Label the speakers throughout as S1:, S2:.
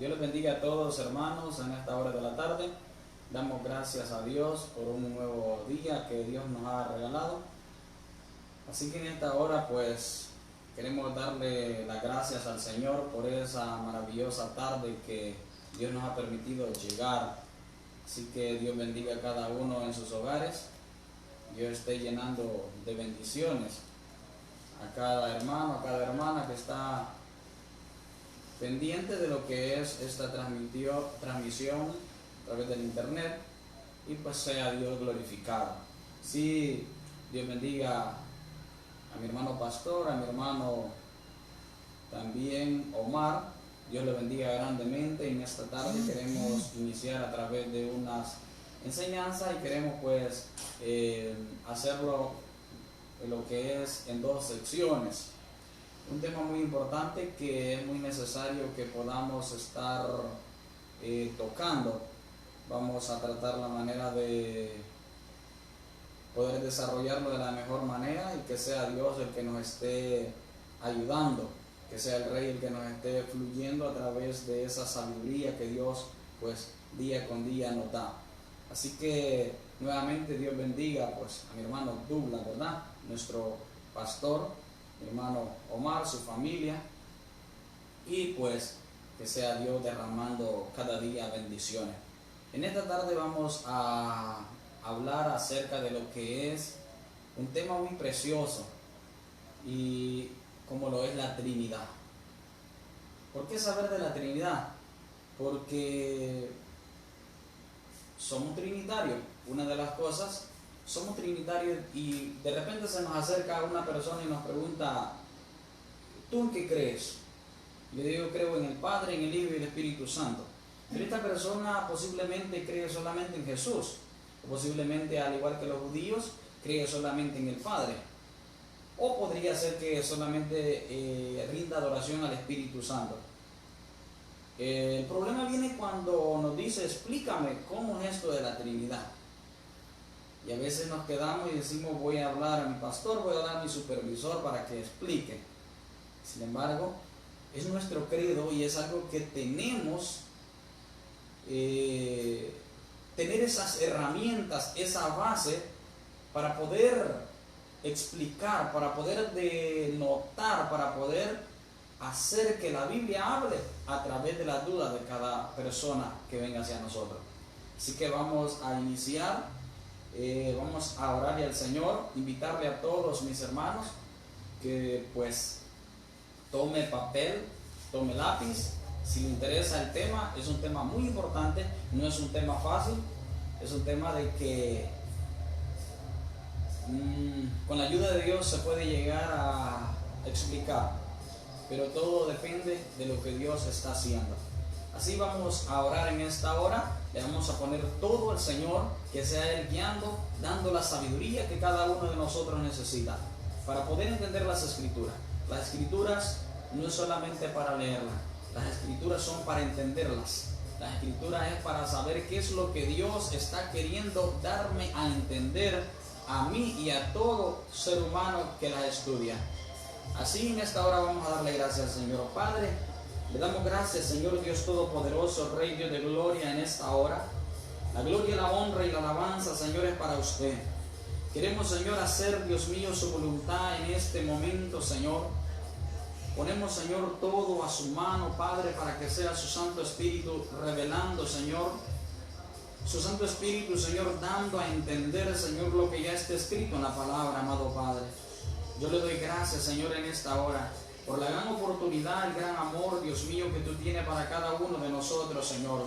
S1: Dios les bendiga a todos, hermanos, en esta hora de la tarde. Damos gracias a Dios por un nuevo día que Dios nos ha regalado. Así que en esta hora pues queremos darle las gracias al Señor por esa maravillosa tarde que Dios nos ha permitido llegar. Así que Dios bendiga a cada uno en sus hogares. Dios esté llenando de bendiciones a cada hermano, a cada hermana que está pendiente de lo que es esta transmisión a través del internet, y pues sea Dios glorificado. Sí, Dios bendiga a mi hermano pastor, a mi hermano también Omar. Dios le bendiga grandemente. En esta tarde queremos iniciar a través de unas enseñanzas y queremos pues hacerlo lo que es en dos secciones. Un tema muy importante que es muy necesario que podamos estar tocando. Vamos a tratar la manera de poder desarrollarlo de la mejor manera y que sea Dios el que nos esté ayudando, que sea el Rey el que nos esté fluyendo a través de esa sabiduría que Dios pues día con día nos da. Así que nuevamente Dios bendiga pues a mi hermano Douglas, ¿verdad? Nuestro pastor, mi hermano Omar, su familia, y pues que sea Dios derramando cada día bendiciones. En esta tarde vamos a hablar acerca de lo que es un tema muy precioso y como lo es la Trinidad. ¿Por qué saber de la Trinidad? Porque somos trinitarios. Una de las cosas, somos trinitarios, y de repente se nos acerca una persona y nos pregunta: ¿tú en qué crees? Yo digo: creo en el Padre, en el Hijo y el Espíritu Santo. Pero esta persona posiblemente cree solamente en Jesús, o posiblemente, al igual que los judíos, cree solamente en el Padre, o podría ser que solamente rinda adoración al Espíritu Santo. El problema viene cuando nos dice: explícame cómo es esto de la Trinidad. Y a veces nos quedamos y decimos: voy a hablar a mi pastor, voy a hablar a mi supervisor para que explique. Sin embargo, es nuestro credo y es algo que tenemos tener esas herramientas, esa base para poder explicar, para poder denotar, para poder hacer que la Biblia hable a través de las dudas de cada persona que venga hacia nosotros. Así que vamos a iniciar, vamos a orarle al Señor, invitarle a todos mis hermanos que pues tome papel, tome lápiz. Si le interesa el tema, es un tema muy importante, no es un tema fácil, es un tema de que con la ayuda de Dios se puede llegar a explicar, pero todo depende de lo que Dios está haciendo. Así vamos a orar en esta hora, le vamos a poner todo al Señor, que sea Él guiando, dando la sabiduría que cada uno de nosotros necesita para poder entender las Escrituras. Las Escrituras no es solamente para leerlas, las Escrituras son para entenderlas. Las Escrituras es para saber qué es lo que Dios está queriendo darme a entender a mí y a todo ser humano que las estudia. Así en esta hora vamos a darle gracias al Señor. Padre, le damos gracias, Señor Dios Todopoderoso, Rey Dios de gloria, en esta hora. La gloria, la honra y la alabanza, Señor, es para usted. Queremos, Señor, hacer, Dios mío, su voluntad en este momento, Señor. Ponemos, Señor, todo a su mano, Padre, para que sea su Santo Espíritu revelando, Señor. Su Santo Espíritu, Señor, dando a entender, Señor, lo que ya está escrito en la palabra, amado Padre. Yo le doy gracias, Señor, en esta hora, por la gran oportunidad, el gran amor, Dios mío, que tú tienes para cada uno de nosotros, Señor.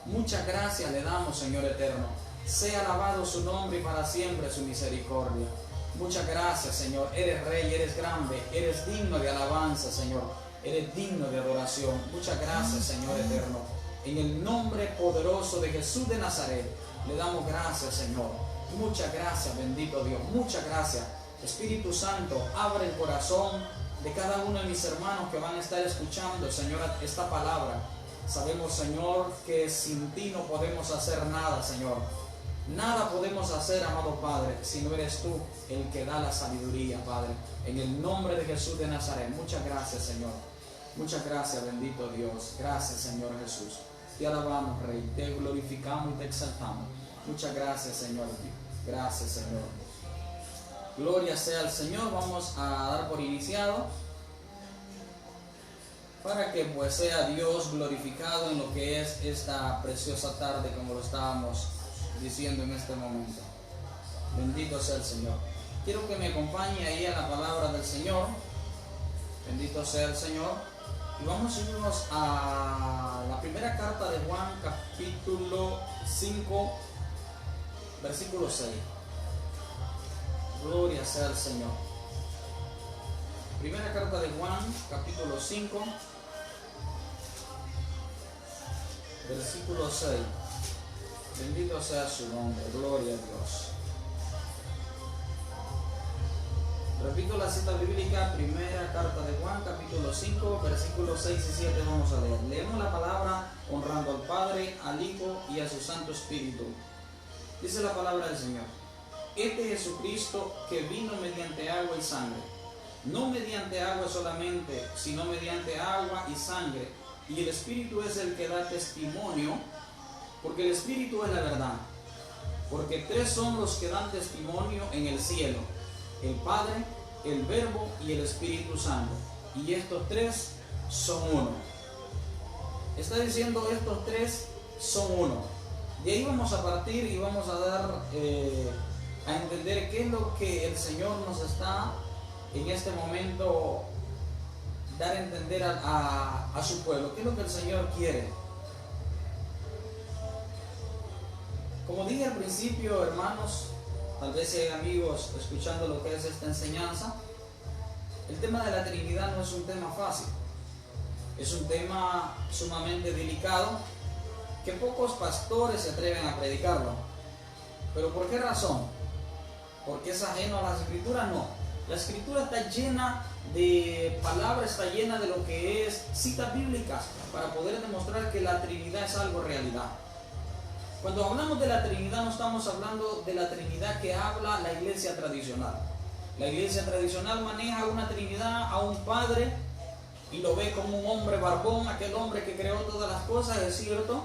S1: Muchas gracias le damos, Señor eterno. Sea alabado su nombre y para siempre su misericordia. Muchas gracias, Señor. Eres Rey, eres grande, eres digno de alabanza, Señor. Eres digno de adoración. Muchas gracias, Señor eterno. En el nombre poderoso de Jesús de Nazaret, le damos gracias, Señor. Muchas gracias, bendito Dios. Muchas gracias. Espíritu Santo, abre el corazón de cada uno de mis hermanos que van a estar escuchando, Señor, esta palabra. Sabemos, Señor, que sin ti no podemos hacer nada, Señor. Nada podemos hacer, amado Padre, si no eres tú el que da la sabiduría, Padre. En el nombre de Jesús de Nazaret, muchas gracias, Señor. Muchas gracias, bendito Dios. Gracias, Señor Jesús. Te alabamos, Rey. Te glorificamos y te exaltamos. Muchas gracias, Señor. Gracias, Señor. Gloria sea al Señor. Vamos a dar por iniciado para que pues sea Dios glorificado en lo que es esta preciosa tarde, como lo estábamos diciendo en este momento. Bendito sea el Señor. Quiero que me acompañe ahí a la palabra del Señor. Bendito sea el Señor. Y vamos a irnos a la primera carta de Juan, capítulo 5, versículo 6. Gloria sea al Señor. Primera carta de Juan, capítulo 5, versículo 6. Bendito sea su nombre. Gloria a Dios. Repito la cita bíblica, primera carta de Juan, capítulo 5, versículos 6 y 7, vamos a leer. Leemos la palabra honrando al Padre, al Hijo y a su Santo Espíritu. Dice la palabra del Señor: Este Jesucristo que vino mediante agua y sangre, no mediante agua solamente, sino mediante agua y sangre, y el Espíritu es el que da testimonio, porque el Espíritu es la verdad. Porque tres son los que dan testimonio en el cielo: el Padre, el Verbo y el Espíritu Santo. Y estos tres son uno. Está diciendo estos tres son uno. De ahí vamos a partir y vamos a dar a entender qué es lo que el Señor nos está en este momento dar a entender a su pueblo. ¿Qué es lo que el Señor quiere? Como dije al principio, hermanos, tal vez si hay amigos escuchando lo que es esta enseñanza, el tema de la Trinidad no es un tema fácil. Es un tema sumamente delicado que pocos pastores se atreven a predicarlo. ¿Pero por qué razón? ¿Porque es ajeno a las Escrituras? No. La Escritura está llena de palabras, está llena de lo que es citas bíblicas para poder demostrar que la Trinidad es algo realidad. Cuando hablamos de la Trinidad no estamos hablando de la Trinidad que habla la iglesia tradicional. La iglesia tradicional maneja una Trinidad a un Padre y lo ve como un hombre barbón, aquel hombre que creó todas las cosas, es cierto.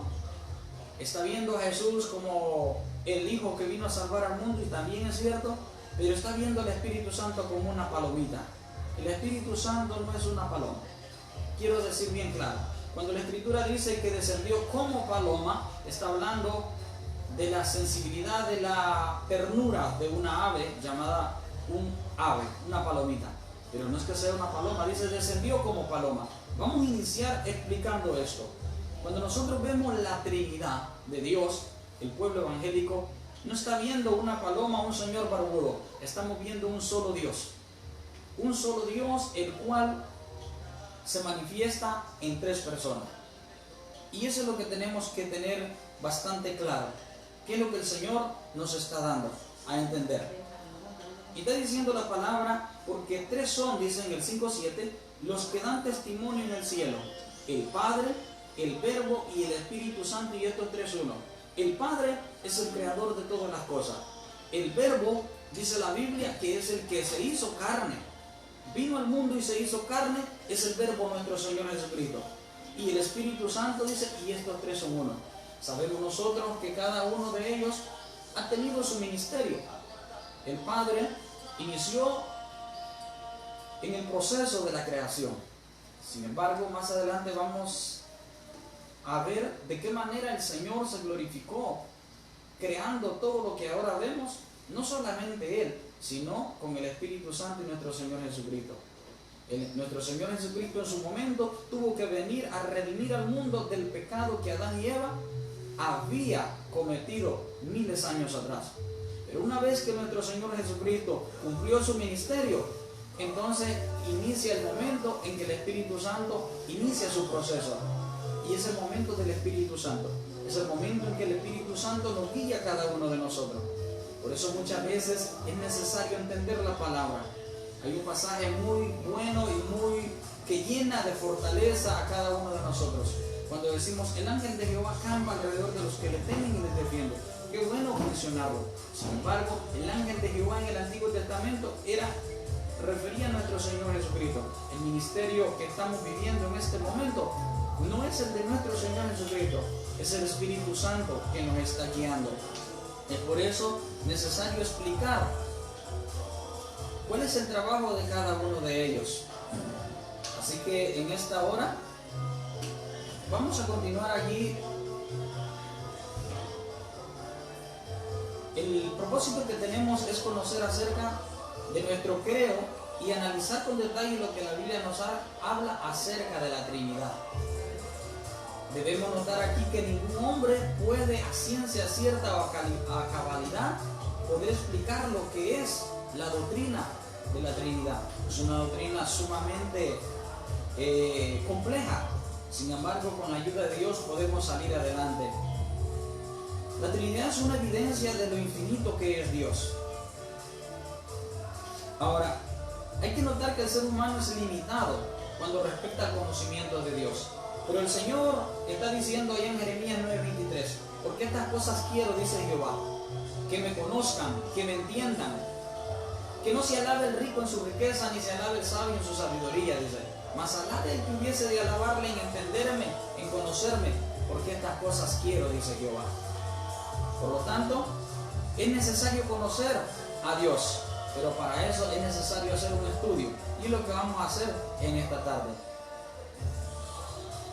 S1: Está viendo a Jesús como el Hijo que vino a salvar al mundo, y también es cierto, pero está viendo al Espíritu Santo como una palomita. El Espíritu Santo no es una paloma. Quiero decir bien claro. Cuando la Escritura dice que descendió como paloma, está hablando de la sensibilidad, de la ternura de una ave llamada un ave, una palomita. Pero no es que sea una paloma, dice descendió como paloma. Vamos a iniciar explicando esto. Cuando nosotros vemos la Trinidad de Dios, el pueblo evangélico no está viendo una paloma o un señor barbudo, estamos viendo un solo Dios. Un solo Dios, el cual se manifiesta en tres personas. Y eso es lo que tenemos que tener bastante claro. ¿Qué es lo que el Señor nos está dando a entender? Y está diciendo la palabra, porque tres son, dice en el 5:7, los que dan testimonio en el cielo: el Padre, el Verbo y el Espíritu Santo, y estos tres uno. El Padre es el creador de todas las cosas. El Verbo, dice la Biblia, que es el que se hizo carne. Vino al mundo y se hizo carne, es el Verbo nuestro Señor Jesucristo. Y el Espíritu Santo dice, y estos tres son uno. Sabemos nosotros que cada uno de ellos ha tenido su ministerio. El Padre inició en el proceso de la creación. Sin embargo, más adelante vamos a ver de qué manera el Señor se glorificó, creando todo lo que ahora vemos, no solamente Él, sino con el Espíritu Santo y nuestro Señor Jesucristo. Nuestro Señor Jesucristo en su momento tuvo que venir a redimir al mundo del pecado que Adán y Eva había cometido miles de años atrás. Pero una vez que nuestro Señor Jesucristo cumplió su ministerio, entonces inicia el momento en que el Espíritu Santo inicia su proceso. Y es el momento del Espíritu Santo. Es el momento en que el Espíritu Santo nos guía a cada uno de nosotros. Por eso muchas veces es necesario entender la palabra. Hay un pasaje muy bueno y que llena de fortaleza a cada uno de nosotros. Cuando decimos, el ángel de Jehová campa alrededor de los que le temen y les defiende. Qué bueno mencionarlo. Sin embargo, el ángel de Jehová en el Antiguo Testamento era refería a nuestro Señor Jesucristo. El ministerio que estamos viviendo en este momento no es el de nuestro Señor Jesucristo, es el Espíritu Santo que nos está guiando. Es por eso necesario explicar cuál es el trabajo de cada uno de ellos. Así que en esta hora vamos a continuar aquí. El propósito que tenemos es conocer acerca de nuestro creo y analizar con detalle lo que la Biblia nos habla acerca de la Trinidad. Debemos notar aquí que ningún hombre puede a ciencia cierta o a cabalidad poder explicar lo que es la doctrina de la Trinidad. Es una doctrina sumamente compleja. Sin embargo, con la ayuda de Dios podemos salir adelante. La Trinidad es una evidencia de lo infinito que es Dios. Ahora, hay que notar que el ser humano es limitado cuando respecta al conocimiento de Dios. Pero el Señor está diciendo allá en Jeremías 9:23, porque estas cosas quiero, dice Jehová, que me conozcan, que me entiendan, que no se alabe el rico en su riqueza, ni se alabe el sabio en su sabiduría, dice, mas alabe el que hubiese de alabarle en entenderme, en conocerme, porque estas cosas quiero, dice Jehová. Por lo tanto, es necesario conocer a Dios, pero para eso es necesario hacer un estudio, y es lo que vamos a hacer en esta tarde.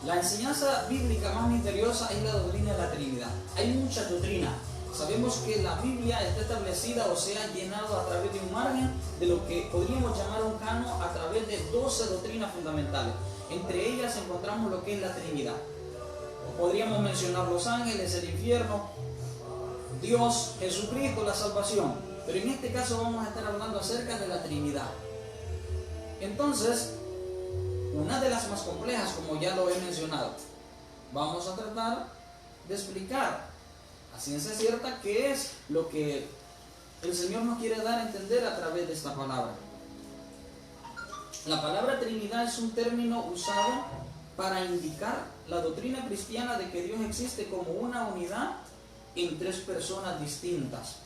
S1: La enseñanza bíblica más misteriosa es la doctrina de la Trinidad. Hay muchas doctrinas. Sabemos que la Biblia está establecida o se ha llenado a través de un margen de lo que podríamos llamar un canon a través de 12 doctrinas fundamentales. Entre ellas encontramos lo que es la Trinidad. Podríamos mencionar los ángeles, el infierno, Dios, Jesucristo, la salvación. Pero en este caso vamos a estar hablando acerca de la Trinidad. Entonces, una de las más complejas, como ya lo he mencionado, vamos a tratar de explicar a ciencia cierta qué es lo que el Señor nos quiere dar a entender a través de esta palabra. La palabra Trinidad es un término usado para indicar la doctrina cristiana de que Dios existe como una unidad en tres personas distintas.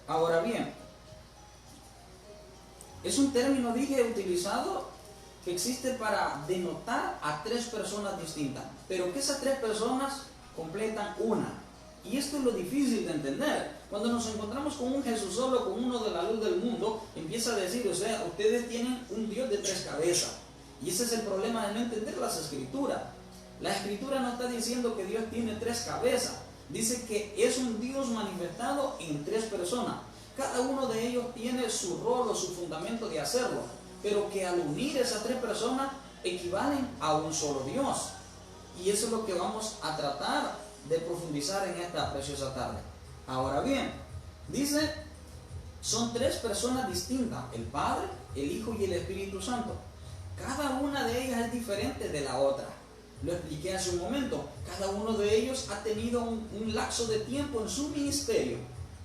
S1: Ahora bien, es un término, dije, utilizado que existe para denotar a tres personas distintas, pero que esas tres personas completan una. Y esto es lo difícil de entender. Cuando nos encontramos con un Jesús solo, con uno de la luz del mundo, empieza a decir, o sea, ustedes tienen un Dios de tres cabezas. Y ese es el problema de no entender las Escrituras. La Escritura no está diciendo que Dios tiene tres cabezas. Dice que es un Dios manifestado en tres personas. Cada uno de ellos tiene su rol o su fundamento de hacerlo, pero que al unir esas tres personas equivalen a un solo Dios. Y eso es lo que vamos a tratar de profundizar en esta preciosa tarde. Ahora bien, dice, son tres personas distintas, el Padre, el Hijo y el Espíritu Santo. Cada una de ellas es diferente de la otra. Lo expliqué hace un momento. Cada uno de ellos ha tenido un lapso de tiempo en su ministerio.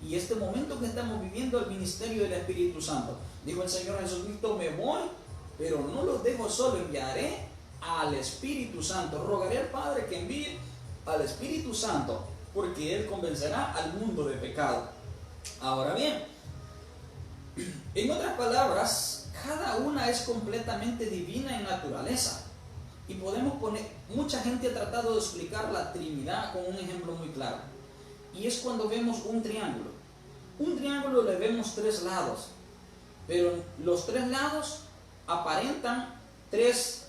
S1: Y este momento que estamos viviendo, el ministerio del Espíritu Santo. Dijo el Señor Jesucristo, me voy, pero no los dejo solo, enviaré al Espíritu Santo. Rogaré al Padre que envíe al Espíritu Santo, porque Él convencerá al mundo de pecado. Ahora bien, en otras palabras, cada una es completamente divina en naturaleza. Y podemos poner, mucha gente ha tratado de explicar la Trinidad con un ejemplo muy claro. Y es cuando vemos un triángulo. Un triángulo le vemos tres lados, pero los tres lados aparentan tres,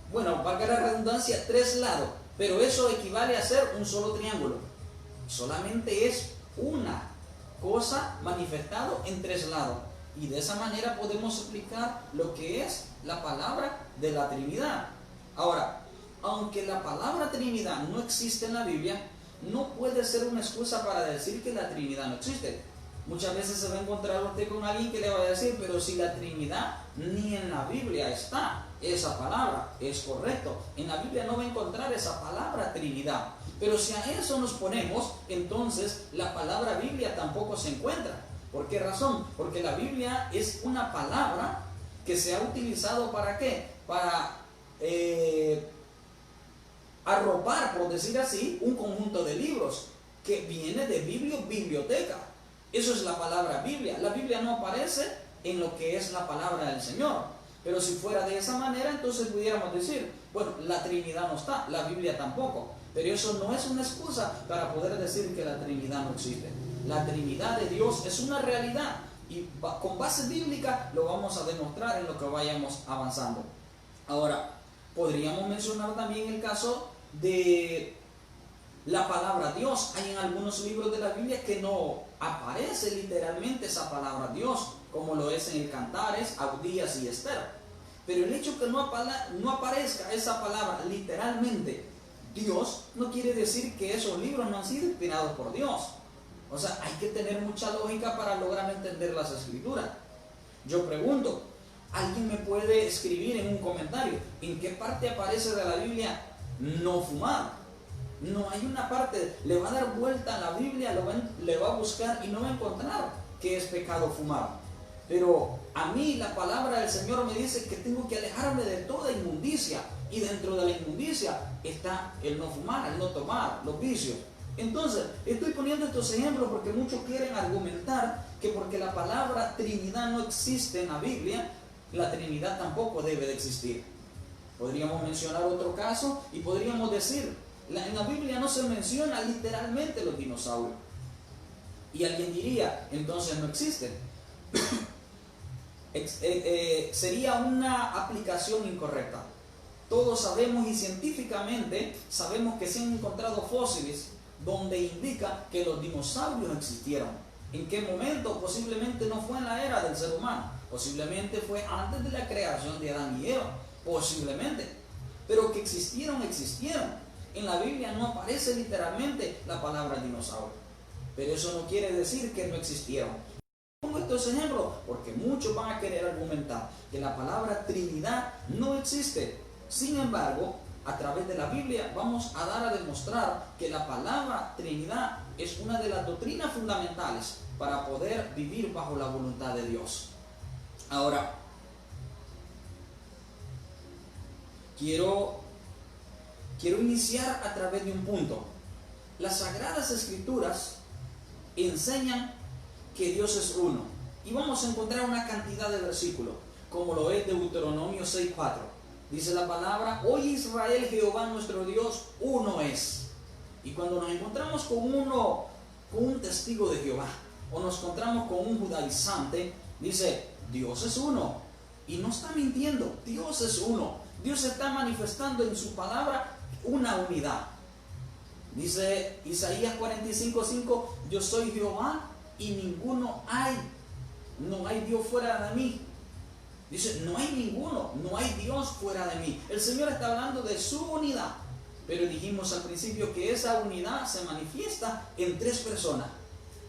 S1: bueno, valga la redundancia, tres lados, pero eso equivale a ser un solo triángulo. Solamente es una cosa manifestado en tres lados. Y de esa manera podemos explicar lo que es la palabra de la Trinidad. Ahora, aunque la palabra Trinidad no existe en la Biblia, no puede ser una excusa para decir que la Trinidad no existe. Muchas veces se va a encontrar usted con alguien que le va a decir, pero si la Trinidad ni en la Biblia está esa palabra, es correcto. En la Biblia no va a encontrar esa palabra Trinidad. Pero si a eso nos ponemos, entonces la palabra Biblia tampoco se encuentra. ¿Por qué razón? Porque la Biblia es una palabra que se ha utilizado ¿para qué? Para arropar, por decir así, un conjunto de libros que viene de biblioteca. Eso es la palabra Biblia. La Biblia no aparece en lo que es la palabra del Señor. Pero si fuera de esa manera, entonces pudiéramos decir, bueno, la Trinidad no está, la Biblia tampoco. Pero eso no es una excusa para poder decir que la Trinidad no existe. La Trinidad de Dios es una realidad y con base bíblica lo vamos a demostrar en lo que vayamos avanzando. Ahora, podríamos mencionar también el caso de la palabra Dios. Hay en algunos libros de la Biblia que no aparece literalmente esa palabra Dios, como lo es en el Cantares, Abdías y Esther. Pero el hecho que no aparezca esa palabra literalmente Dios, no quiere decir que esos libros no han sido inspirados por Dios. O sea, hay que tener mucha lógica para lograr entender las escrituras. Yo pregunto, ¿alguien me puede escribir en un comentario en qué parte aparece de la Biblia no fumar? No hay una parte. Le va a dar vuelta a la Biblia, le va a buscar y no va a encontrar que es pecado fumar. Pero a mí la palabra del Señor me dice que tengo que alejarme de toda inmundicia. Y dentro de la inmundicia está el no fumar, el no tomar, los vicios. Entonces, estoy poniendo estos ejemplos porque muchos quieren argumentar que porque la palabra Trinidad no existe en la Biblia, la Trinidad tampoco debe de existir. Podríamos mencionar otro caso y podríamos decir, en la Biblia no se menciona literalmente los dinosaurios. Y alguien diría, entonces no existen. Sería una aplicación incorrecta. Todos sabemos y científicamente sabemos que se han encontrado fósiles donde indica que los dinosaurios existieron. ¿En qué momento? Posiblemente no fue en la era del ser humano, posiblemente fue antes de la creación de Adán y Eva, posiblemente, pero que existieron. En la Biblia no aparece literalmente la palabra dinosaurio, pero eso no quiere decir que no existieron. Pongo estos ejemplos porque muchos van a querer argumentar que la palabra Trinidad no existe. Sin embargo, a través de la Biblia vamos a dar a demostrar que la palabra Trinidad es una de las doctrinas fundamentales para poder vivir bajo la voluntad de Dios. Ahora, quiero iniciar a través de un punto. Las Sagradas Escrituras enseñan que Dios es uno. Y vamos a encontrar una cantidad de versículos, como lo es Deuteronomio 6:4. Dice la palabra, oye Israel, Jehová nuestro Dios, uno es. Y cuando nos encontramos con un testigo de Jehová, o nos encontramos con un judaizante, dice, Dios es uno. Y no está mintiendo, Dios es uno. Dios está manifestando en su palabra una unidad. Dice Isaías 45:5, yo soy Jehová y ninguno hay. No hay Dios fuera de mí. Dice, no hay ninguno, no hay Dios fuera de mí. El Señor está hablando de su unidad. Pero dijimos al principio que esa unidad se manifiesta en tres personas.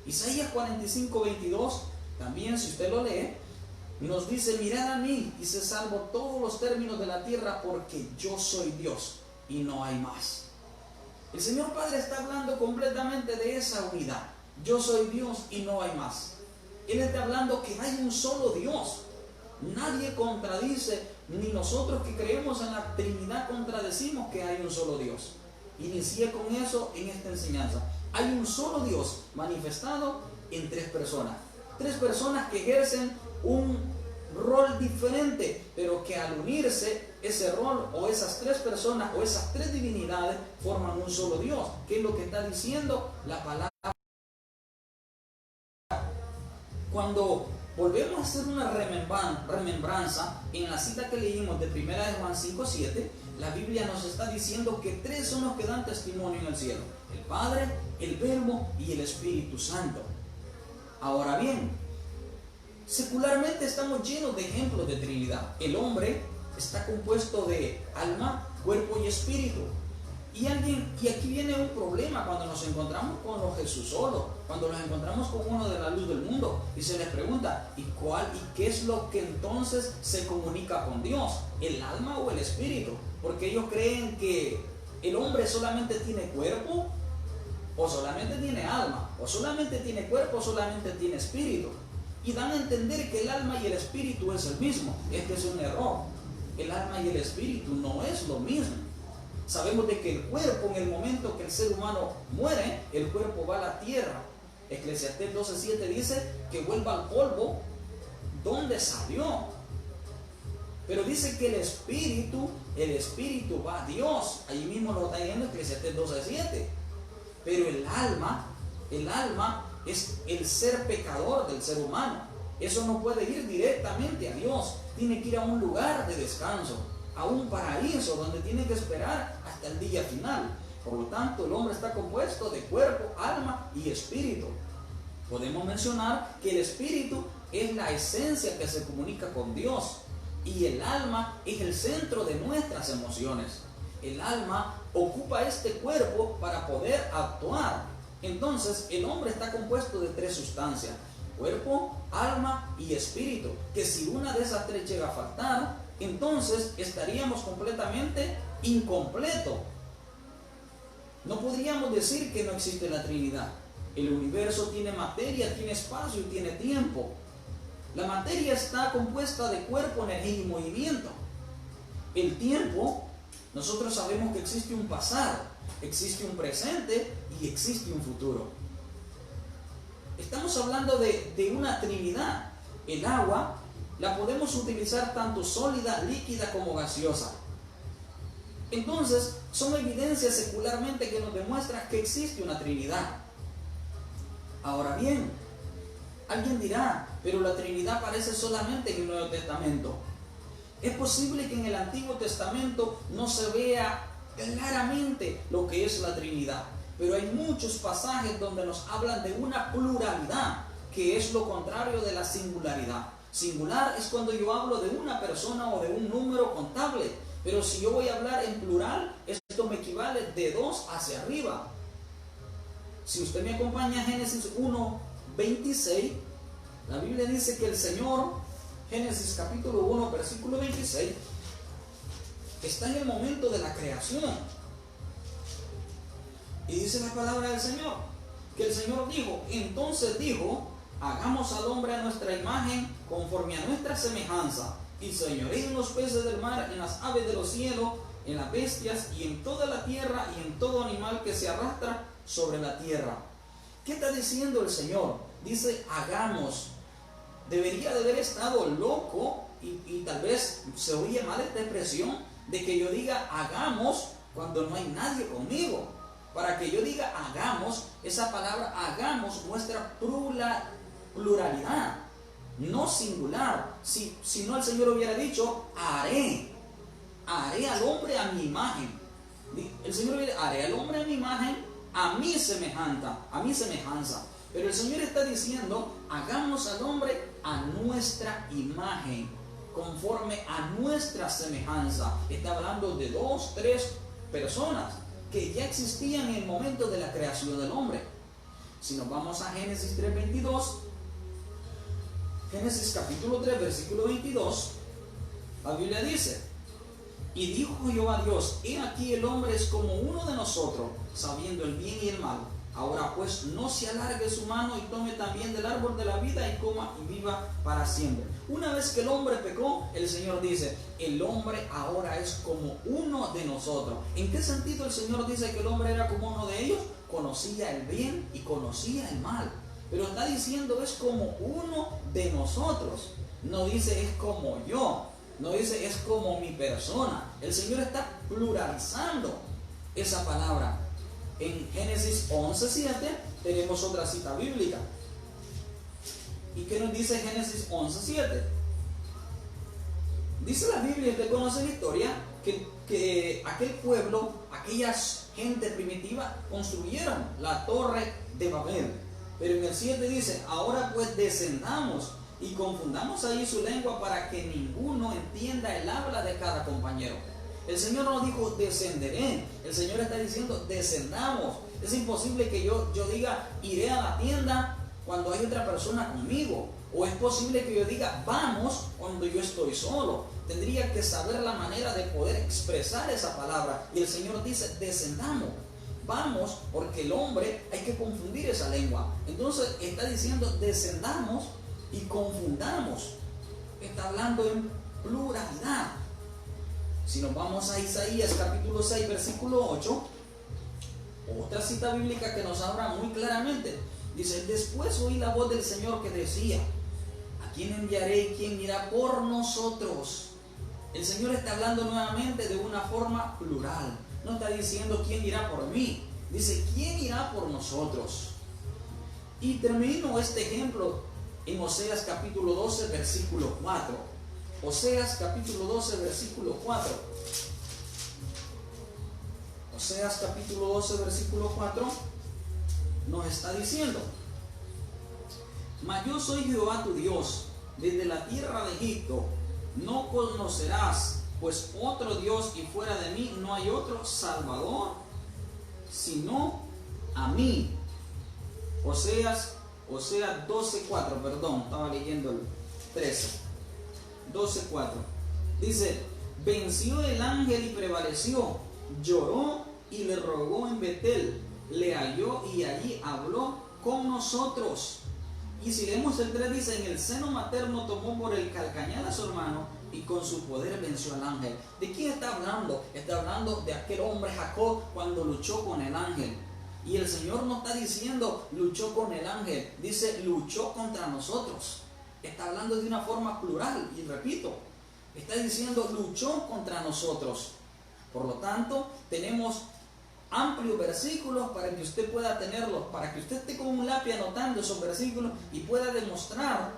S1: Isaías 45:22, también si usted lo lee, nos dice, mirad a mí y se salvo todos los términos de la tierra porque yo soy Dios y no hay más. El Señor Padre está hablando completamente de esa unidad. Yo soy Dios y no hay más. Él está hablando que hay un solo Dios. Nadie contradice, ni nosotros que creemos en la Trinidad contradecimos que hay un solo Dios. Inicié con eso en esta enseñanza. Hay un solo Dios manifestado en tres personas. Tres personas que ejercen un rol diferente, pero que al unirse ese rol o esas tres personas o esas tres divinidades forman un solo Dios. ¿Qué es lo que está diciendo la palabra? Cuando volvemos a hacer una remembranza en la cita que leímos de 1 de Juan 5:7, la Biblia nos está diciendo que tres son los que dan testimonio en el cielo: el Padre, el Verbo y el Espíritu Santo. Ahora bien, secularmente estamos llenos de ejemplos de Trinidad. El hombre está compuesto de alma, cuerpo y espíritu. Y aquí viene un problema cuando nos encontramos con los Jesús solo, cuando nos encontramos con uno de la luz del mundo y se les pregunta, ¿y qué es lo que entonces se comunica con Dios? ¿El alma o el espíritu? Porque ellos creen que el hombre solamente tiene cuerpo o solamente tiene alma, o solamente tiene cuerpo o solamente tiene espíritu. Y dan a entender que el alma y el espíritu es el mismo. Este es un error. El alma y el espíritu no es lo mismo. Sabemos de que el cuerpo, en el momento que el ser humano muere, el cuerpo va a la tierra. Eclesiastés 12:7 dice que vuelva al polvo donde salió. Pero dice que el espíritu va a Dios. Allí mismo lo está diciendo Eclesiastés 12:7. Pero el alma es el ser pecador del ser humano. Eso no puede ir directamente a Dios. Tiene que ir a un lugar de descanso, a un paraíso donde tiene que esperar hasta el día final. Por lo tanto, el hombre está compuesto de cuerpo, alma y espíritu. Podemos mencionar que el espíritu es la esencia que se comunica con Dios y el alma es el centro de nuestras emociones. El alma ocupa este cuerpo para poder actuar. Entonces, el hombre está compuesto de 3 sustancias: cuerpo, alma y espíritu. Que si una de esas 3 llega a faltar, entonces estaríamos completamente incompletos. No podríamos decir que no existe la Trinidad. El universo tiene materia, tiene espacio y tiene tiempo. La materia está compuesta de cuerpo, energía y movimiento. El tiempo, nosotros sabemos que existe un pasado, existe un presente y existe un futuro. Estamos hablando de una Trinidad. El agua la podemos utilizar tanto sólida, líquida como gaseosa. Entonces, son evidencias secularmente que nos demuestran que existe una Trinidad. Ahora bien, alguien dirá, pero la Trinidad aparece solamente en el Nuevo Testamento. Es posible que en el Antiguo Testamento no se vea claramente lo que es la Trinidad, pero hay muchos pasajes donde nos hablan de una pluralidad, que es lo contrario de la singularidad. Singular es cuando yo hablo de una persona o de un número contable, pero si yo voy a hablar en plural, esto me equivale de 2 hacia arriba. Si usted me acompaña a Génesis 1:26, la Biblia dice que el Señor, Génesis capítulo 1, versículo 26, está en el momento de la creación. Y dice la palabra del Señor, que el Señor dijo, entonces dijo, hagamos al hombre a nuestra imagen, conforme a nuestra semejanza, y señoreen en los peces del mar, en las aves de los cielos, en las bestias, y en toda la tierra, y en todo animal que se arrastra sobre la tierra. ¿Qué está diciendo el Señor? Dice, hagamos. Debería de haber estado loco, y tal vez se oye mal esta expresión, de que yo diga hagamos cuando no hay nadie conmigo. Para que yo diga hagamos, esa palabra hagamos muestra pluralidad, no singular. Si no, el Señor hubiera dicho haré al hombre a mi imagen. El Señor hubiera, haré al hombre a mi imagen, a mi semejanza. Pero el Señor está diciendo, hagamos al hombre a nuestra imagen, conforme a nuestra semejanza. Está hablando de 2, 3 personas que ya existían en el momento de la creación del hombre. Si nos vamos a Génesis 3:22, Génesis capítulo 3, versículo 22, la Biblia dice, y dijo Jehová Dios, he aquí el hombre es como uno de nosotros, sabiendo el bien y el mal. Ahora pues no se alargue su mano y tome también del árbol de la vida y coma y viva para siempre. Una vez que el hombre pecó, el Señor dice, el hombre ahora es como uno de nosotros. ¿En qué sentido el Señor dice que el hombre era como uno de ellos? Conocía el bien y conocía el mal. Pero está diciendo es como uno de nosotros. No dice es como yo. No dice es como mi persona. El Señor está pluralizando esa palabra. En Génesis 11:7 tenemos otra cita bíblica. ¿Y qué nos dice Génesis 11:7? Dice la Biblia, usted conoce la historia, que aquel pueblo, aquella gente primitiva, construyeron la torre de Babel. Pero en el 7 dice, ahora pues descendamos y confundamos ahí su lengua para que ninguno entienda el habla de cada compañero. El Señor no dijo descenderé, el Señor está diciendo descendamos. Es imposible que yo diga iré a la tienda cuando hay otra persona conmigo, o es posible que yo diga vamos cuando yo estoy solo. Tendría que saber la manera de poder expresar esa palabra, y el Señor dice descendamos, vamos, porque el hombre hay que confundir esa lengua. Entonces está diciendo descendamos y confundamos. Está hablando en pluralidad. Si nos vamos a Isaías capítulo 6 versículo 8, otra cita bíblica que nos habla muy claramente. Dice, después oí la voz del Señor que decía, ¿a quién enviaré y quién irá por nosotros? El Señor está hablando nuevamente de una forma plural. No está diciendo quién irá por mí. Dice, ¿quién irá por nosotros? Y termino este ejemplo en Oseas capítulo 12, versículo 4. Oseas capítulo 12, versículo 4. Oseas capítulo 12, versículo 4 nos está diciendo, mas yo soy Jehová tu Dios, desde la tierra de Egipto no conocerás pues otro Dios, y fuera de mí no hay otro Salvador sino a mí. Oseas 12:4, perdón, estaba leyendo el 13. 12:4 dice, venció el ángel y prevaleció, lloró y le rogó en Betel, le halló y allí habló con nosotros. Y si leemos el 3 dice, en el seno materno tomó por el calcañar a su hermano y con su poder venció al ángel. ¿De quién está hablando? Está hablando de aquel hombre Jacob cuando luchó con el ángel. Y el Señor no está diciendo luchó con el ángel, dice luchó contra nosotros. Está hablando de una forma plural y repito, está diciendo luchó contra nosotros. Por lo tanto, tenemos amplios versículos para que usted pueda tenerlos, para que usted esté con un lápiz anotando esos versículos y pueda demostrar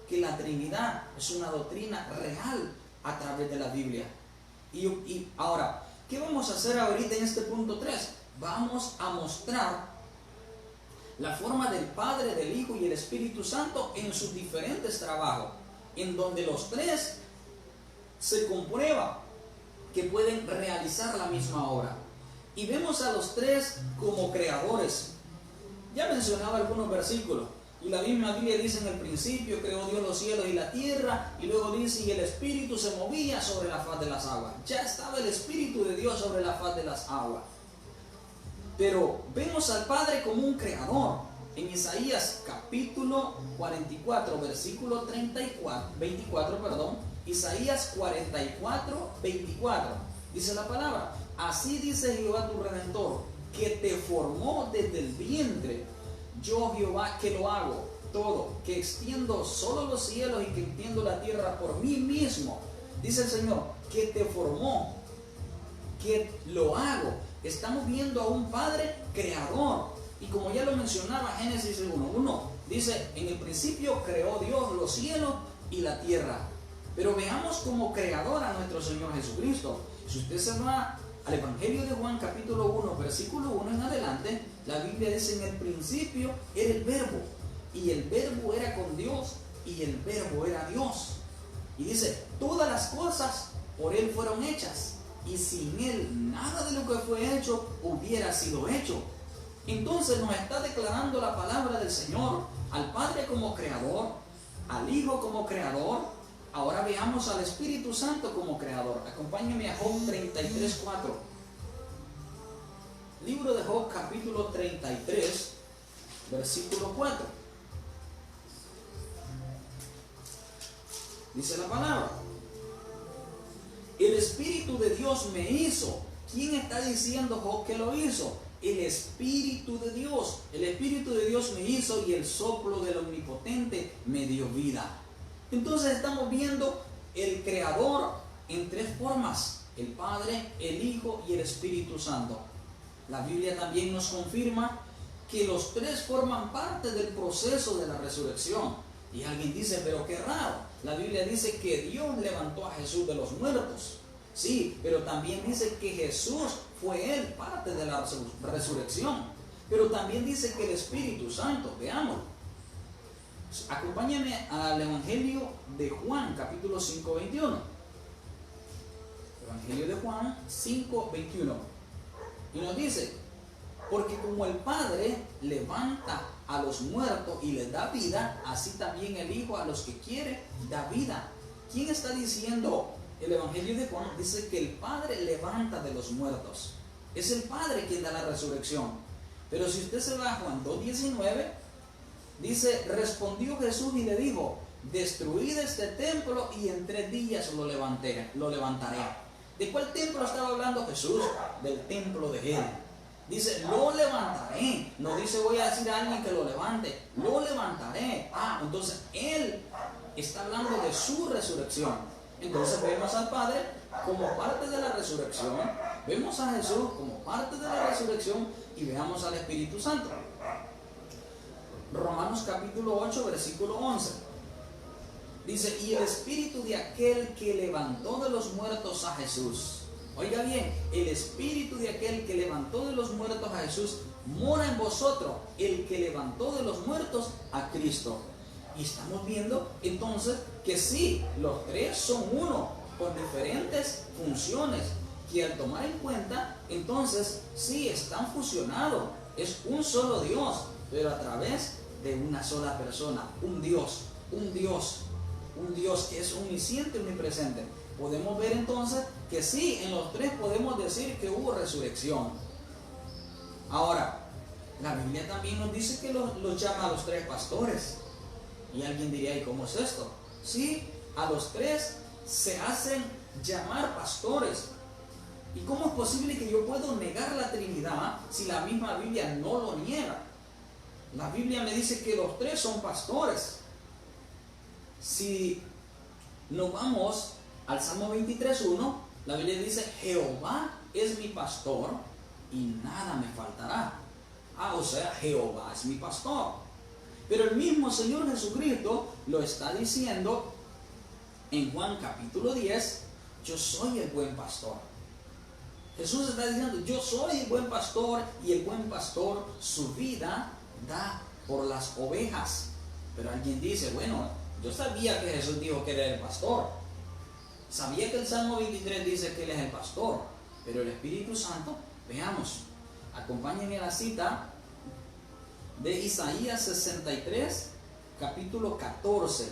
S1: que la Trinidad es una doctrina real a través de la Biblia. Y ahora, ¿qué vamos a hacer ahorita en este punto 3? Vamos a mostrar la forma del Padre, del Hijo y el Espíritu Santo en sus diferentes trabajos, en donde los tres se comprueba que pueden realizar la misma obra. Y vemos a los tres como creadores. Ya mencionaba algunos versículos. Y la misma Biblia dice, en el principio creó Dios los cielos y la tierra. Y luego dice, y el Espíritu se movía sobre la faz de las aguas. Ya estaba el Espíritu de Dios sobre la faz de las aguas. Pero vemos al Padre como un creador. En Isaías capítulo 44, versículo 24, Isaías 44, 24. Dice la palabra, así dice Jehová tu Redentor, que te formó desde el vientre. Yo Jehová que lo hago todo, que extiendo solo los cielos y que extiendo la tierra por mí mismo. Dice el Señor, que te formó, que lo hago. Estamos viendo a un Padre creador. Y como ya lo mencionaba Génesis 1:1, dice, en el principio creó Dios los cielos y la tierra. Pero veamos como creador a nuestro Señor Jesucristo. Si usted se va al Evangelio de Juan capítulo 1, versículo 1 en adelante, la Biblia dice, en el principio era el Verbo, y el Verbo era con Dios, y el Verbo era Dios. Y dice, todas las cosas por Él fueron hechas, y sin Él nada de lo que fue hecho hubiera sido hecho. Entonces nos está declarando la palabra del Señor, al Padre como creador, al Hijo como creador. Ahora veamos al Espíritu Santo como creador. Acompáñenme a Job 33:4. Libro de Job capítulo 33, versículo 4. Dice la palabra, el Espíritu de Dios me hizo. ¿Quién está diciendo Job que lo hizo? El Espíritu de Dios. El Espíritu de Dios me hizo y el soplo del Omnipotente me dio vida. Entonces estamos viendo el Creador en tres formas: el Padre, el Hijo y el Espíritu Santo. La Biblia también nos confirma que los tres forman parte del proceso de la resurrección. Y alguien dice, pero qué raro. La Biblia dice que Dios levantó a Jesús de los muertos. Sí, pero también dice que Jesús fue Él parte de la resurrección. Pero también dice que el Espíritu Santo, veamos. Acompáñame al Evangelio de Juan, capítulo 5, 21. Evangelio de Juan 5, 21. Y nos dice, porque como el Padre levanta a los muertos y les da vida, así también el Hijo a los que quiere da vida. ¿Quién está diciendo? El Evangelio de Juan dice que el Padre levanta de los muertos. Es el Padre quien da la resurrección. Pero si usted se va a Juan 2:19, dice, respondió Jesús y le dijo, destruid este templo y en 3 días lo levantaré. ¿De cuál templo estaba hablando Jesús? Del templo de Él. Dice, lo levantaré. No dice, voy a decir a alguien que lo levante. Lo levantaré. Entonces Él está hablando de su resurrección. Entonces vemos al Padre como parte de la resurrección. Vemos a Jesús como parte de la resurrección y veamos al Espíritu Santo. Romanos capítulo 8, versículo 11. Dice, y el Espíritu de aquel que levantó de los muertos a Jesús. Oiga bien, el Espíritu de aquel que levantó de los muertos a Jesús mora en vosotros, el que levantó de los muertos a Cristo. Y estamos viendo entonces que sí, los tres son uno, con diferentes funciones, que al tomar en cuenta, entonces sí están fusionados, es un solo Dios, pero a través de una sola persona, un Dios que es omnisciente, omnipresente. Podemos ver entonces que sí, en los tres podemos decir que hubo resurrección. Ahora, la Biblia también nos dice que los llama a los tres pastores. Y alguien diría, ¿y cómo es esto? Sí, a los tres se hacen llamar pastores. ¿Y cómo es posible que yo puedo negar la Trinidad si la misma Biblia no lo niega? La Biblia me dice que los tres son pastores. Si nos vamos al Salmo 23:1, la Biblia dice, Jehová es mi pastor y nada me faltará. O sea, Jehová es mi pastor. Pero el mismo Señor Jesucristo lo está diciendo en Juan capítulo 10, yo soy el buen pastor. Jesús está diciendo, yo soy el buen pastor y el buen pastor su vida da por las ovejas. Pero alguien dice, bueno, yo sabía que Jesús dijo que era el pastor. Sabía que el Salmo 23 dice que Él es el pastor. Pero el Espíritu Santo, veamos, acompáñenme a la cita de Isaías 63, capítulo 14.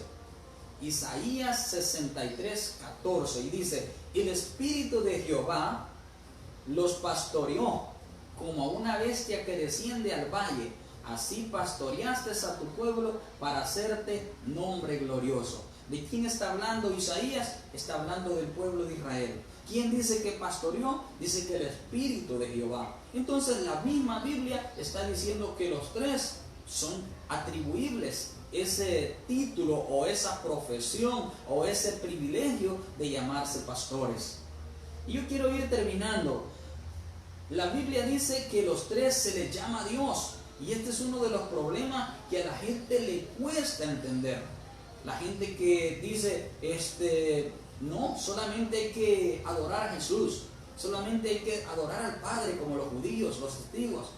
S1: Isaías 63, 14. Y dice, el Espíritu de Jehová los pastoreó como a una bestia que desciende al valle. Así pastoreaste a tu pueblo para hacerte nombre glorioso. ¿De quién está hablando Isaías? Está hablando del pueblo de Israel. ¿Quién dice que pastoreó? Dice que el Espíritu de Jehová. Entonces la misma Biblia está diciendo que los tres son atribuibles ese título o esa profesión o ese privilegio de llamarse pastores. Y yo quiero ir terminando. La Biblia dice que los tres se les llama Dios. Y este es uno de los problemas que a la gente le cuesta entender. La gente que dice, no, solamente hay que adorar a Jesús, solamente hay que adorar al Padre como los judíos, los testigos.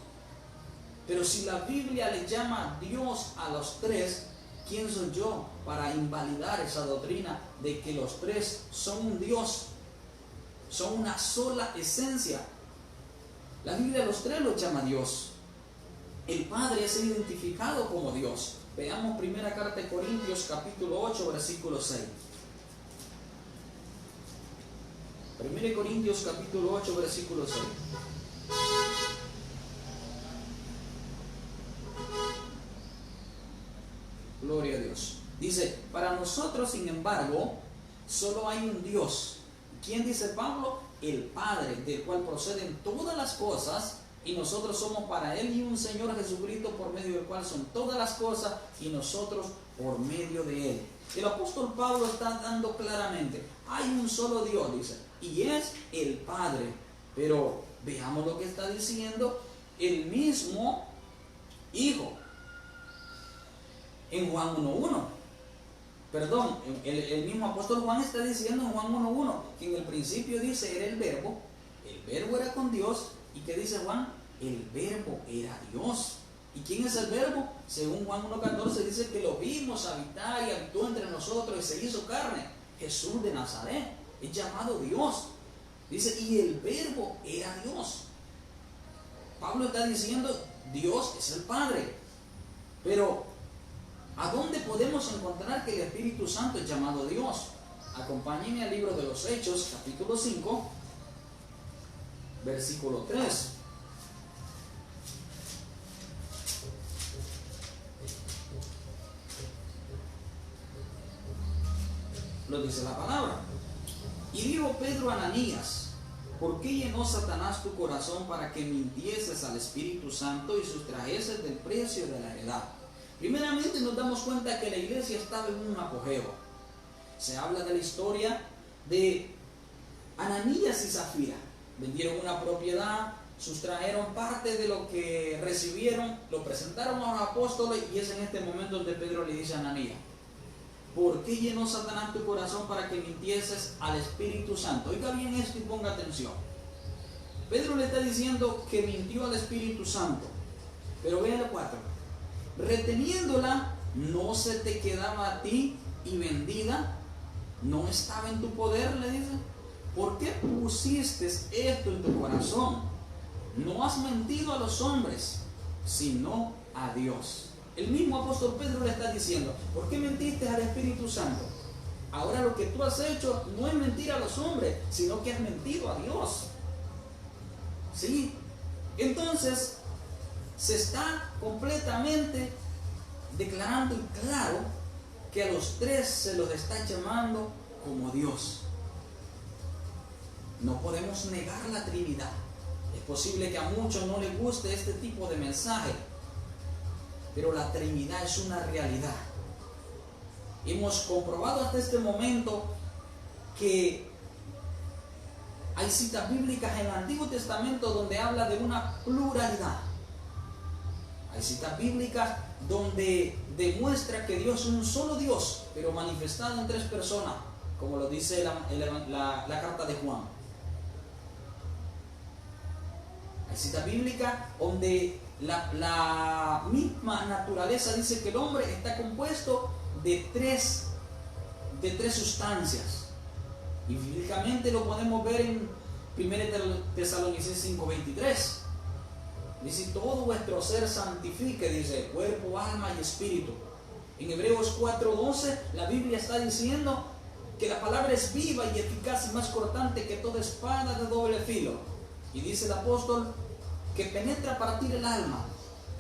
S1: Pero si la Biblia le llama Dios a los tres, ¿quién soy yo para invalidar esa doctrina de que los tres son un Dios? Son una sola esencia. La Biblia a los tres los llama Dios. El Padre es identificado como Dios. Veamos primera carta de Corintios capítulo 8 versículo 6. 1 Corintios capítulo 8 versículo 6. Gloria a Dios. Dice, para nosotros sin embargo solo hay un Dios. ¿Quién dice Pablo? El Padre, del cual proceden todas las cosas, y nosotros somos para Él, y un Señor Jesucristo por medio del cual son todas las cosas y nosotros por medio de Él. El apóstol Pablo está dando claramente, hay un solo Dios, dice, y es el Padre. Pero veamos lo que está diciendo el mismo Hijo en Juan 1:1. Perdón, el mismo apóstol Juan está diciendo en Juan 1:1 que en el principio dice era el verbo era con Dios. ¿Y qué dice Juan? El verbo era Dios. ¿Y quién es el verbo? Según Juan 1:14 dice que lo vimos habitar y habitó entre nosotros y se hizo carne. Jesús de Nazaret es llamado Dios. Dice, y el verbo era Dios. Pablo está diciendo, Dios es el Padre. Pero, ¿a dónde podemos encontrar que el Espíritu Santo es llamado Dios? Acompáñenme al libro de los Hechos, capítulo 5, versículo 3. Lo dice la palabra. Y dijo Pedro a Ananías, ¿por qué llenó Satanás tu corazón para que mintieses al Espíritu Santo y sustrajeses del precio de la heredad? Primeramente nos damos cuenta que la iglesia estaba en un apogeo. Se habla de la historia de Ananías y Zafira. Vendieron una propiedad, sustrajeron parte de lo que recibieron, lo presentaron a los apóstoles, y es en este momento donde Pedro le dice a Ananías: ¿por qué llenó Satanás tu corazón para que mintieses al Espíritu Santo? Oiga bien esto y ponga atención. Pedro le está diciendo que mintió al Espíritu Santo, pero vean el 4. Reteniéndola, no se te quedaba a ti, y vendida no estaba en tu poder, le dice. ¿Por qué pusiste esto en tu corazón? No has mentido a los hombres, sino a Dios. El mismo apóstol Pedro le está diciendo: ¿por qué mentiste al Espíritu Santo? Ahora lo que tú has hecho no es mentir a los hombres, sino que has mentido a Dios. ¿Sí? Entonces, se está completamente declarando y claro que a los tres se los está llamando como Dios. No podemos negar la Trinidad. Es posible que a muchos no les guste este tipo de mensaje, pero la Trinidad es una realidad. Hemos comprobado hasta este momento que hay citas bíblicas en el Antiguo Testamento donde habla de una pluralidad. Hay citas bíblicas donde demuestra que Dios es un solo Dios, pero manifestado en tres personas, como lo dice la carta de Juan. Hay citas bíblicas donde la misma naturaleza dice que el hombre está compuesto de tres sustancias. Y bíblicamente lo podemos ver en 1 Tesalonicenses 5:23. Dice: todo vuestro ser santifique, dice, cuerpo, alma y espíritu. En Hebreos 4:12 la Biblia está diciendo que la palabra es viva y eficaz y más cortante que toda espada de doble filo. Y dice el apóstol que penetra a partir el alma,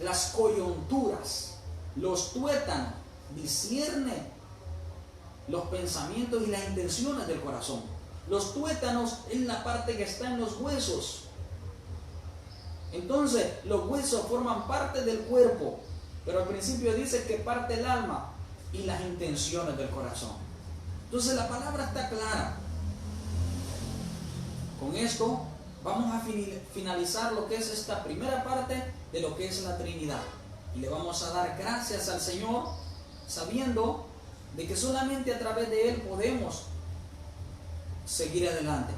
S1: las coyunturas, los tuétanos, discierne los pensamientos y las intenciones del corazón. Los tuétanos es la parte que está en los huesos. Entonces, los huesos forman parte del cuerpo, pero al principio dice que parte el alma y las intenciones del corazón. Entonces, la palabra está clara. Con esto vamos a finalizar lo que es esta primera parte de lo que es la Trinidad. Y le vamos a dar gracias al Señor, sabiendo de que solamente a través de Él podemos seguir adelante.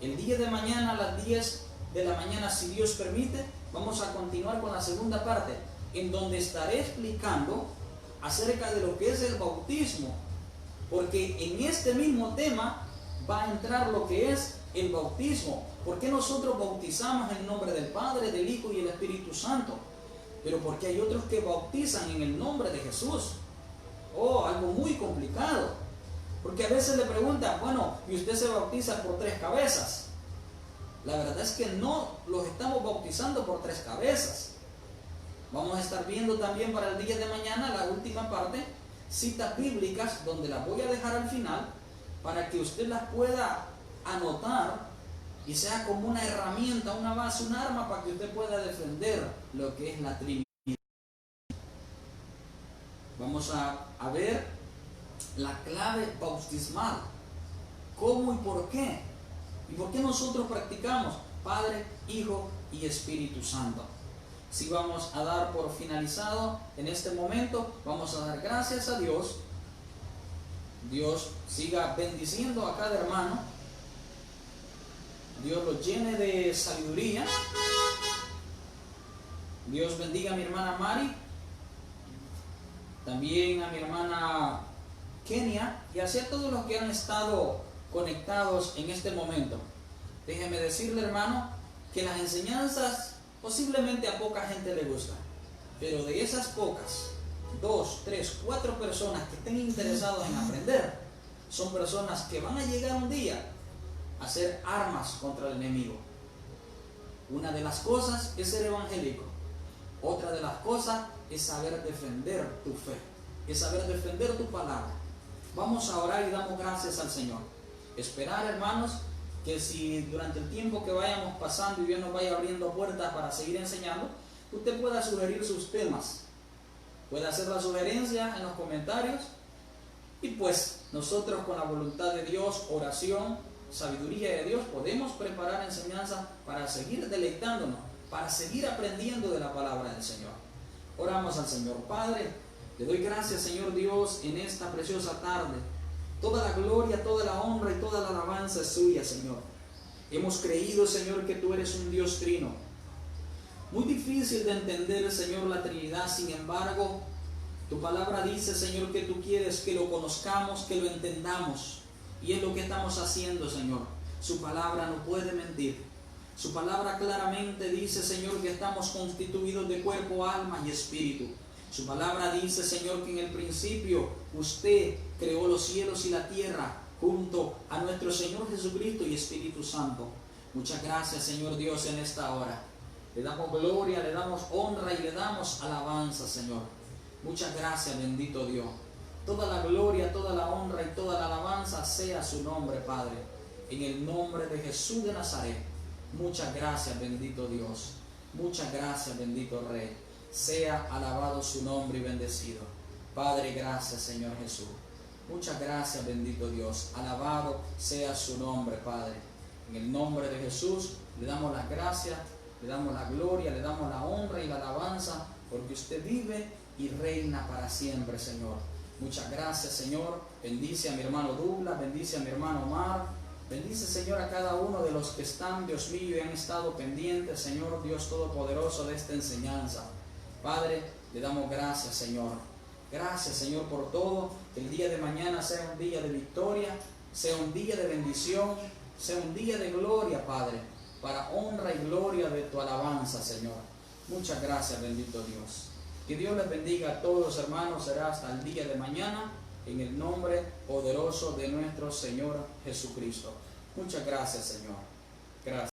S1: El día de mañana a las 10 de la mañana, si Dios permite, vamos a continuar con la segunda parte, en donde estaré explicando acerca de lo que es el bautismo, porque en este mismo tema va a entrar lo que es el bautismo. ¿Por qué nosotros bautizamos en el nombre del Padre, del Hijo y del Espíritu Santo? Pero porque hay otros que bautizan en el nombre de Jesús. Oh, algo muy complicado. Porque a veces le preguntan: bueno, ¿y usted se bautiza por 3 cabezas? La verdad es que no los estamos bautizando por 3 cabezas. Vamos a estar viendo también para el día de mañana, la última parte, citas bíblicas, donde las voy a dejar al final, para que usted las pueda anotar y sea como una herramienta, una base, un arma para que usted pueda defender lo que es la Trinidad. Vamos a ver la clave bautismal. ¿Cómo y por qué? ¿Y por qué nosotros practicamos Padre, Hijo y Espíritu Santo? Si vamos a dar por finalizado en este momento, vamos a dar gracias a Dios. Dios siga bendiciendo a cada hermano. Dios lo llene de sabiduría. Dios bendiga a mi hermana Mari, también a mi hermana Kenia, y así a todos los que han estado conectados en este momento. Déjeme decirle, hermano, que las enseñanzas posiblemente a poca gente le gustan, pero de esas pocas, 2, 3, 4 personas que estén interesados en aprender, son personas que van a llegar un día a ser armas contra el enemigo. Una de las cosas es ser evangélico. Otra de las cosas es saber defender tu fe, es saber defender tu palabra. Vamos a orar y damos gracias al Señor. Esperar, hermanos, que si durante el tiempo que vayamos pasando y Dios nos vaya abriendo puertas para seguir enseñando, usted pueda sugerir sus temas, puede hacer la sugerencia en los comentarios, y pues nosotros con la voluntad de Dios, oración, sabiduría de Dios, podemos preparar enseñanza para seguir deleitándonos, para seguir aprendiendo de la palabra del Señor. Oramos al Señor. Padre, te doy gracias, Señor Dios, en esta preciosa tarde. Toda la gloria, toda la honra y toda la alabanza es suya, Señor. Hemos creído, Señor, que tú eres un Dios trino. Muy difícil de entender, Señor, la Trinidad. Sin embargo, tu palabra dice, Señor, que tú quieres que lo conozcamos, que lo entendamos. Y es lo que estamos haciendo, Señor. Su palabra no puede mentir. Su palabra claramente dice, Señor, que estamos constituidos de cuerpo, alma y espíritu. Su palabra dice, Señor, que en el principio usted creó los cielos y la tierra junto a nuestro Señor Jesucristo y Espíritu Santo. Muchas gracias, Señor Dios, en esta hora. Le damos gloria, le damos honra y le damos alabanza, Señor. Muchas gracias, bendito Dios. Toda la gloria, toda la honra y toda la alabanza sea su nombre, Padre. En el nombre de Jesús de Nazaret. Muchas gracias, bendito Dios. Muchas gracias, bendito Rey. Sea alabado su nombre y bendecido. Padre, gracias, Señor Jesús. Muchas gracias, bendito Dios. Alabado sea su nombre, Padre. En el nombre de Jesús le damos las gracias, le damos la gloria, le damos la honra y la alabanza, porque usted vive y reina para siempre, Señor. Muchas gracias, Señor. Bendice a mi hermano Douglas, bendice a mi hermano Omar. Bendice, Señor, a cada uno de los que están, Dios mío, y han estado pendientes, Señor, Dios Todopoderoso, de esta enseñanza. Padre, le damos gracias, Señor. Gracias, Señor, por todo. Que el día de mañana sea un día de victoria, sea un día de bendición, sea un día de gloria, Padre, para honra y gloria de tu alabanza, Señor. Muchas gracias, bendito Dios. Que Dios les bendiga a todos, hermanos. Será hasta el día de mañana, en el nombre poderoso de nuestro Señor Jesucristo. Muchas gracias, Señor. Gracias.